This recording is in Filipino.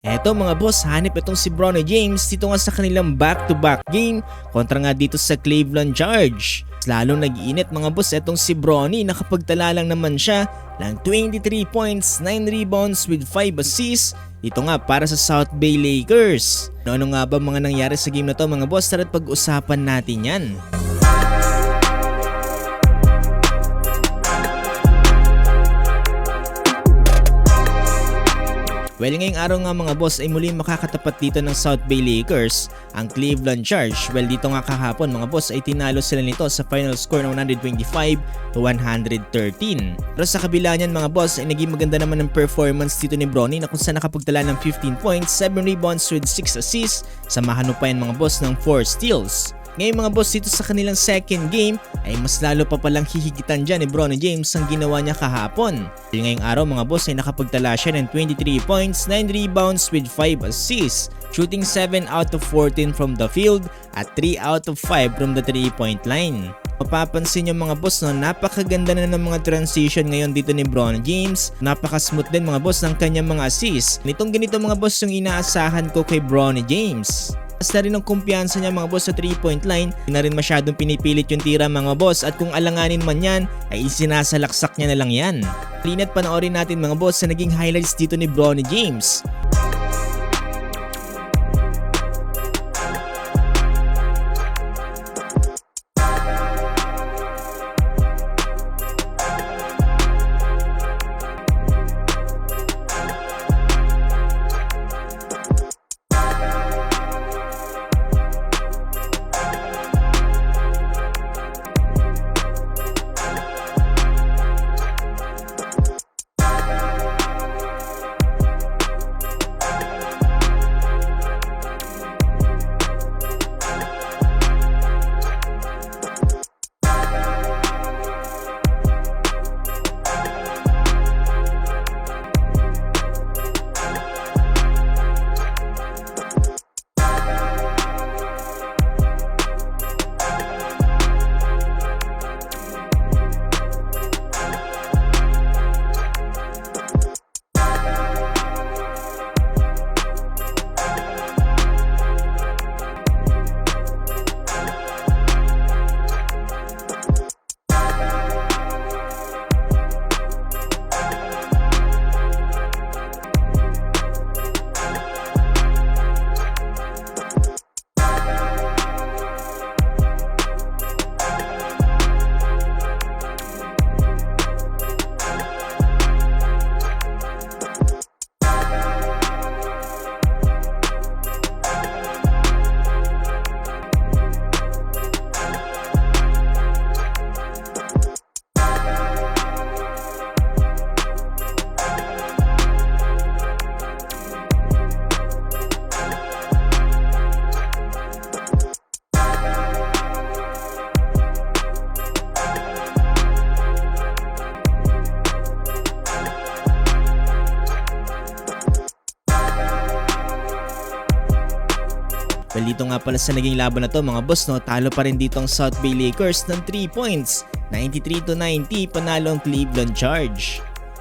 Eto mga boss, hanip itong si Bronny James dito nga sa kanilang back-to-back game kontra nga dito sa Cleveland Charge. Lalong nag-iinit mga boss etong si Bronny, nakapagtala lang naman siya ng 23 points, 9 rebounds with 5 assists. Ito nga para sa South Bay Lakers. Ano nga ba mga nangyari sa game na to mga boss? Tara't pag-usapan natin yan. Well, ngayong araw nga mga boss ay muli makakatapat dito ng South Bay Lakers ang Cleveland Charge. Well, dito nga kahapon mga boss ay tinalo sila nito sa final score ng 125-113. Pero sa kabila niyan mga boss ay naging maganda naman ang performance dito ni Bronny na kung saan nakapagtala ng 15 points, 7 rebounds with 6 assists. Samahan pa yan mga boss ng 4 steals. Ngayon mga boss dito sa kanilang second game ay mas lalo pa palang hihigitan dyan ni Bronny James ang ginawa niya kahapon. Ngayong araw mga boss ay nakapagtala siya ng 23 points, 9 rebounds with 5 assists, shooting 7 out of 14 from the field at 3 out of 5 from the 3-point line. Mapapansin nyo mga boss no, napakaganda na ng mga transition ngayon dito ni Bronny James. Napaka-smooth din mga boss ng kanyang mga assists. Nitong ganito mga boss yung inaasahan ko kay Bronny James. Mas na rin ang kumpiyansa niya mga boss sa 3-point line, hindi na rin masyadong pinipilit yung tira mga boss at kung alanganin man yan ay isinasalaksak niya na lang yan. Lina't panoorin natin mga boss sa naging highlights dito ni Bronny James. Well, dito nga pala sa naging laban na to mga boss no, talo pa rin dito ang South Bay Lakers ng 3 points. 93-90 panalo ang Cleveland Charge.